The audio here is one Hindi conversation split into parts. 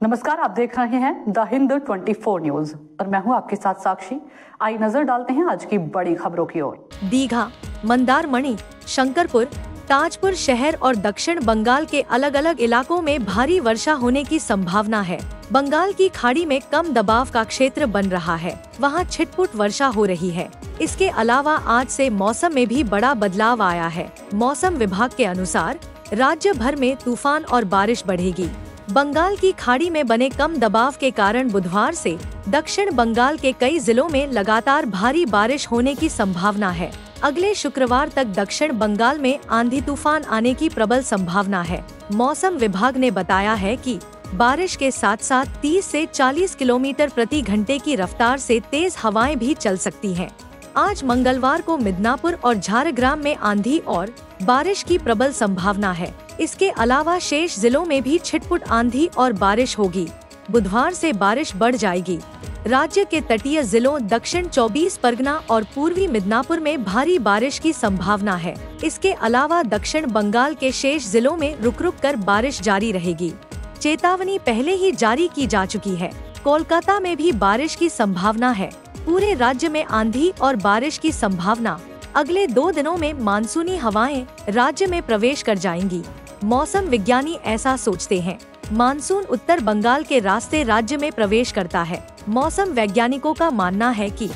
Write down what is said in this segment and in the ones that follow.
नमस्कार, आप देख रहे हैं द हिंद 24 न्यूज और मैं हूं आपके साथ साक्षी। आई नजर डालते हैं आज की बड़ी खबरों की ओर। दीघा, मंदारमणि, शंकरपुर, ताजपुर शहर और दक्षिण बंगाल के अलग अलग इलाकों में भारी वर्षा होने की संभावना है। बंगाल की खाड़ी में कम दबाव का क्षेत्र बन रहा है, वहां छिटपुट वर्षा हो रही है। इसके अलावा आज से मौसम में भी बड़ा बदलाव आया है। मौसम विभाग के अनुसार राज्य भर में तूफान और बारिश बढ़ेगी। बंगाल की खाड़ी में बने कम दबाव के कारण बुधवार से दक्षिण बंगाल के कई जिलों में लगातार भारी बारिश होने की संभावना है। अगले शुक्रवार तक दक्षिण बंगाल में आंधी तूफान आने की प्रबल संभावना है। मौसम विभाग ने बताया है कि बारिश के साथ साथ 30 से 40 किलोमीटर प्रति घंटे की रफ्तार से तेज हवाएं भी चल सकती हैं। आज मंगलवार को मिदनापुर और झारग्राम में आंधी और बारिश की प्रबल संभावना है। इसके अलावा शेष जिलों में भी छिटपुट आंधी और बारिश होगी। बुधवार से बारिश बढ़ जाएगी। राज्य के तटीय जिलों दक्षिण 24 परगना और पूर्वी मिदनापुर में भारी बारिश की संभावना है। इसके अलावा दक्षिण बंगाल के शेष जिलों में रुक रुक कर बारिश जारी रहेगी। चेतावनी पहले ही जारी की जा चुकी है। कोलकाता में भी बारिश की संभावना है। पूरे राज्य में आंधी और बारिश की संभावना। अगले 2 दिनों में मानसूनी हवाएं राज्य में प्रवेश कर जाएंगी। मौसम विज्ञानी ऐसा सोचते हैं। मानसून उत्तर बंगाल के रास्ते राज्य में प्रवेश करता है। मौसम वैज्ञानिकों का मानना है कि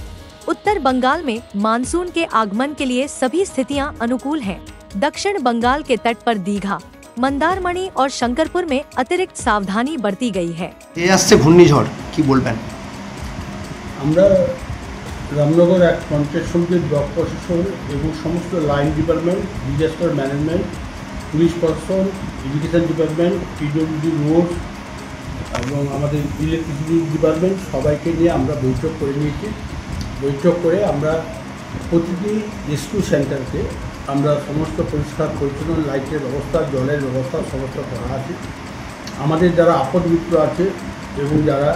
उत्तर बंगाल में मानसून के आगमन के लिए सभी स्थितियां अनुकूल हैं। दक्षिण बंगाल के तट पर दीघा, मंदारमणि और शंकरपुर में अतिरिक्त सावधानी बरती गई है। घूर्णिझড় কি বলবেন? আমরা রামনগর এক পঞ্চায়েত সমিতির ব্লক প্রশাসন এবং সমস্ত line department, disaster management, police প্রশাসন, এডুকেশন ডিপার্টমেন্ট, পিডব্লিউডি রোড এবং আমাদের ইলেকট্রিসিটি ডিপার্টমেন্ট সবাইকে নিয়ে আমরা বৈঠক করে নিয়েছি। বৈঠক করে আমরা প্রতিটি রেস্কিউ সেন্টারকে আমরা সমস্ত পরিষ্কার পরিচ্ছন্ন লাইটের ব্যবস্থা, জলের ব্যবস্থা সমস্ত করা আছে। আমাদের যারা আপদ মিত্র আছে এবং যারা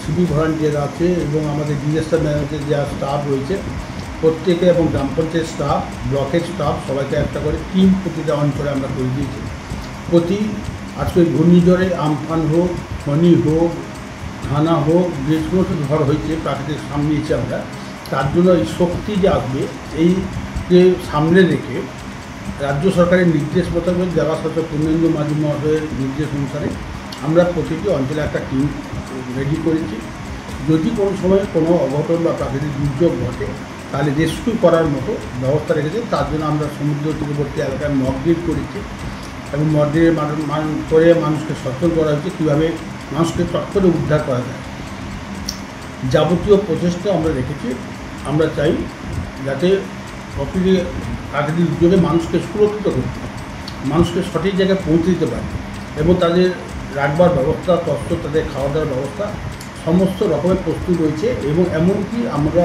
সিভিক ভলান্টিয়ার আছে এবং আমাদের ডিজাস্টার ম্যানেজমেন্টের যারা স্টাফ রয়েছে প্রত্যেকে এবং গ্রাম পঞ্চায়েত স্টাফ, ব্লকের স্টাফ সবাইকে একটা করে টিম প্রতিটা অঞ্চলে আমরা করে দিয়েছি। প্রতি আজকে ঘূর্ণিঝড়ে আমফান হোক, ফনি হোক, ঘানা হোক, যে সমস্ত ঝড় হয়েছে প্রাকৃতিক সামনেছি আমরা, তার জন্য এই শক্তি যে আসবে এইকে সামনে রেখে রাজ্য সরকারের নির্দেশ মোতাবেক জেলা শাসক পূর্ণেন্দু মাঝি মহোদয়ের নির্দেশ অনুসারে আমরা প্রতিটি অঞ্চলে একটা টিম রেডি করেছি। যদি কোনো সময় কোনো অঘটন বা প্রাকৃতিক দুর্যোগ ঘটে তাহলে রেস্কিউ করার মতো ব্যবস্থা রেখেছি। তার জন্য আমরা সমুদ্র তীরবর্তী এলাকায় মক ড্রিল করেছি এবং মক ড্রিল করে মানুষকে সচেতন করা হয়েছে কীভাবে মানুষকে চট করে উদ্ধার করা যায়। যাবতীয় প্রচেষ্টা আমরা রেখেছি। আমরা চাই যাতে প্রাকৃতিক দুর্যোগে মানুষকে সুরক্ষিত করতে, মানুষকে সঠিক জায়গায় পৌঁছে দিতে পারে এবং তাদের রাখবার ব্যবস্থা, তথ্য, তাদের খাওয়া দাওয়ার ব্যবস্থা সমস্ত রকমের প্রস্তুত রয়েছে এবং এমনকি আমরা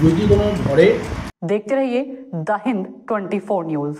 যদি কোনো ঝড়ে देखते रहिए द हिंद 24 न्यूज।